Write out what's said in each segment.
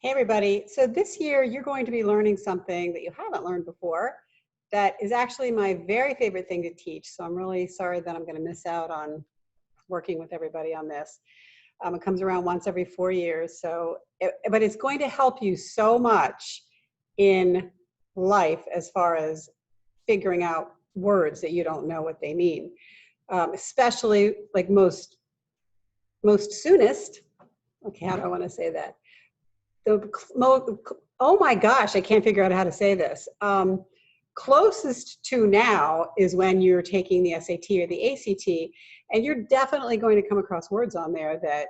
Hey everybody, so this year you're going to be learning something that you haven't learned before that is actually my very favorite thing to teach. So I'm really sorry that I'm going to miss out on working with everybody on this. It comes around once every 4 years, but it's going to help you so much in life as far as figuring out words that you don't know what they mean, especially like most soonest. Okay, how do I want to say that? Oh my gosh, I can't figure out how to say this. Closest to now is when you're taking the SAT or the ACT, and you're definitely going to come across words on there that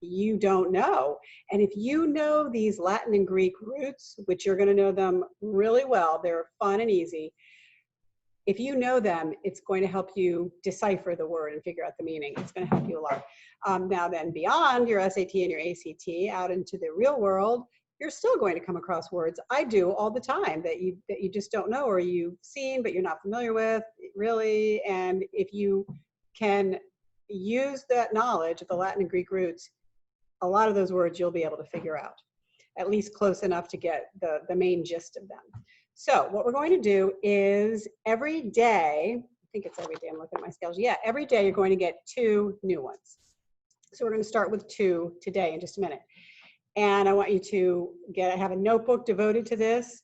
you don't know. And if you know these Latin and Greek roots, which you're going to know them really well, they're fun and easy. If you know them, it's going to help you decipher the word and figure out the meaning. It's going to help you a lot. Now then, beyond your SAT and your ACT, out into the real world, you're still going to come across words. I do all the time that you just don't know, or you've seen but you're not familiar with, really. And if you can use that knowledge of the Latin and Greek roots, a lot of those words you'll be able to figure out, at least close enough to get the main gist of them. So what we're going to do is every day, I think it's every day, I'm looking at my scales. Yeah, every day you're going to get 2 new ones. So we're going to start with 2 today in just a minute. And I want you to have a notebook devoted to this.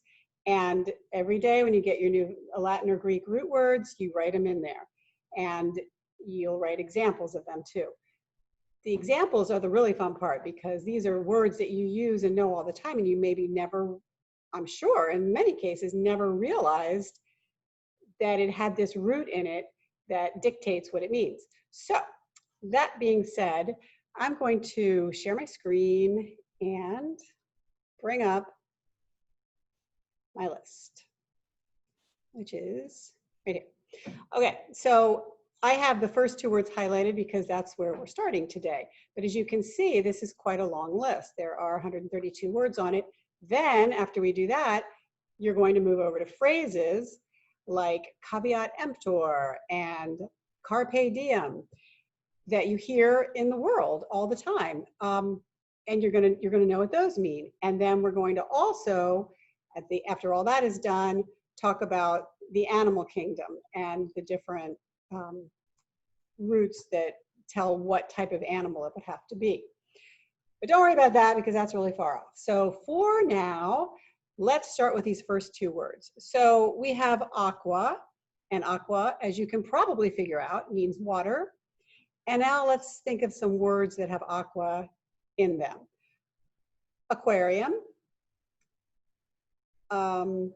And every day when you get your new Latin or Greek root words, you write them in there. And you'll write examples of them too. The examples are the really fun part, because these are words that you use and know all the time, and you maybe never, I'm sure in many cases, never realized that it had this root in it that dictates what it means. So that being said, I'm going to share my screen and bring up my list, which is right here. Okay, so I have the first 2 words highlighted because that's where we're starting today. But as you can see, this is quite a long list. There are 132 words on it. Then after we do that, you're going to move over to phrases like caveat emptor and carpe diem that you hear in the world all the time. And you're gonna know what those mean. And then we're going to also, after all that is done, talk about the animal kingdom and the different roots that tell what type of animal it would have to be. But don't worry about that, because that's really far off. So for now, let's start with these first 2 words. So we have aqua, and aqua, as you can probably figure out, means water. And now let's think of some words that have aqua in them. Aquarium. Wow,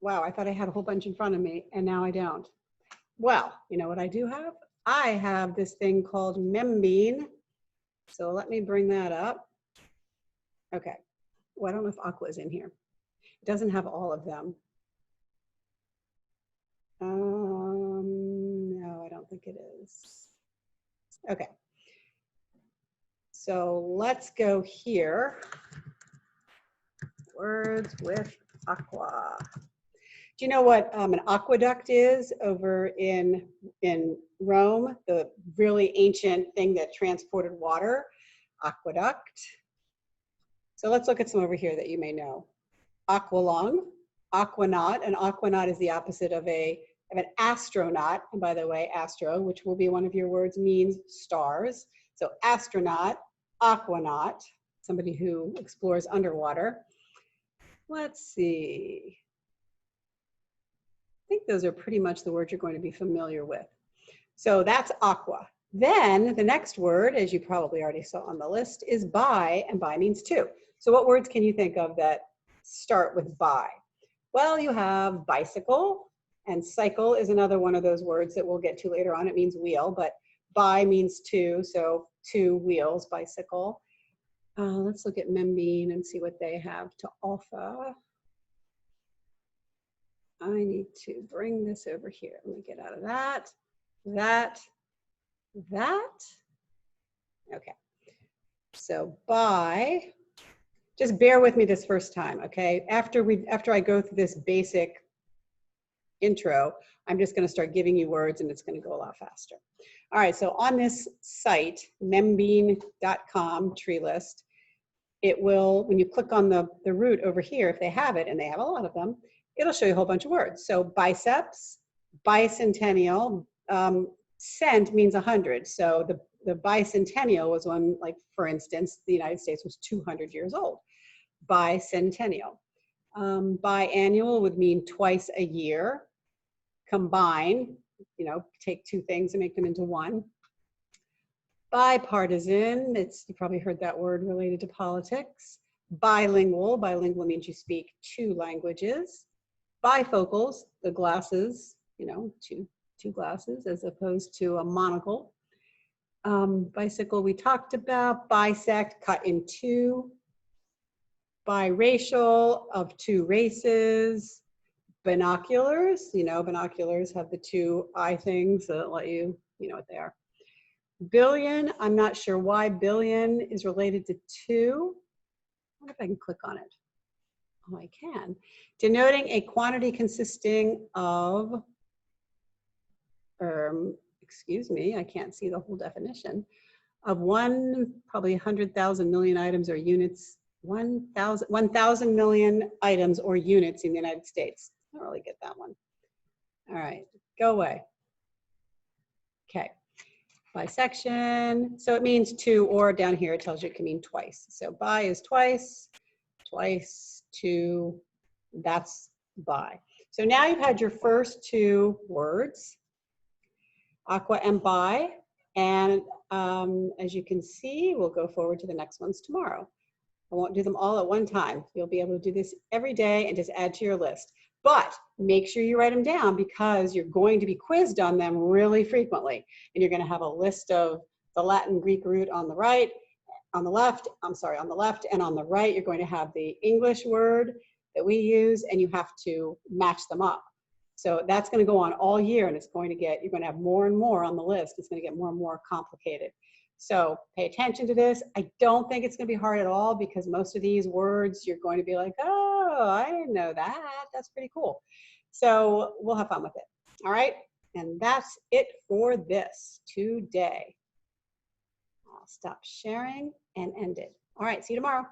I thought I had a whole bunch in front of me, and now I don't. Well, you know what I do have? I have this thing called membrane. So let me bring that up. Okay. Well, I don't know if aqua is in here. It doesn't have all of them. No, I don't think it is. Okay. So let's go here. Words with aqua. Do you know what an aqueduct is over in Rome? The really ancient thing that transported water, aqueduct. So let's look at some over here that you may know. Aqualung, aquanaut. An aquanaut is the opposite of an astronaut. And by the way, astro, which will be one of your words, means stars. So astronaut, aquanaut, somebody who explores underwater. Let's see. I think those are pretty much the words you're going to be familiar with. So that's aqua. Then the next word, as you probably already saw on the list, is bi, and bi means 2. So what words can you think of that start with bi? Well, you have bicycle, and cycle is another one of those words that we'll get to later on. It means wheel, but bi means 2, so 2 wheels, bicycle. Let's look at membrane and see what they have to offer. I need to bring this over here. Let me get out of that. Okay. So bi, just bear with me this first time, okay? After I go through this basic intro, I'm just going to start giving you words, and it's going to go a lot faster. All right, so on this site, membrane.com tree list, it will, when you click on the root over here, if they have it, and they have a lot of them, it'll show you a whole bunch of words. So biceps, bicentennial, cent means 100. So the bicentennial was when, like, for instance, the United States was 200 years old. Bicentennial. Biannual would mean twice a year. Combine, you know, take two things and make them into one. Bipartisan, you probably heard that word related to politics. Bilingual, bilingual means you speak two languages. Bifocals, the glasses, you know, two glasses as opposed to a monocle. Bicycle we talked about. Bisect, cut in two. Biracial, of two races. Binoculars, you know, binoculars have the two eye things that let you, you know what they are. Billion, I'm not sure why billion is related to two. I wonder if I can click on it. Oh, I can. Denoting a quantity consisting of, excuse me, I can't see the whole definition, of one, probably 100,000 million items or units, 1,000 million items or units in the United States. I don't really get that one. All right, go away. Okay. Bisection, so it means two, or down here it tells you it can mean twice. So bi is twice, twice, two, that's bi. So now you've had your first two words, aqua and bi, and as you can see, we'll go forward to the next ones tomorrow. I won't do them all at one time. You'll be able to do this every day and just add to your list. But make sure you write them down because you're going to be quizzed on them really frequently. And you're going to have a list of the Latin Greek root on the right, on the left, on the left, and on the right, you're going to have the English word that we use, and you have to match them up. So that's going to go on all year, and you're going to have more and more on the list. It's going to get more and more complicated. So pay attention to this. I don't think it's going to be hard at all because most of these words you're going to be like, oh, I didn't know that. That's pretty cool. So we'll have fun with it. All right. And that's it for this today. I'll stop sharing and end it. All right. See you tomorrow.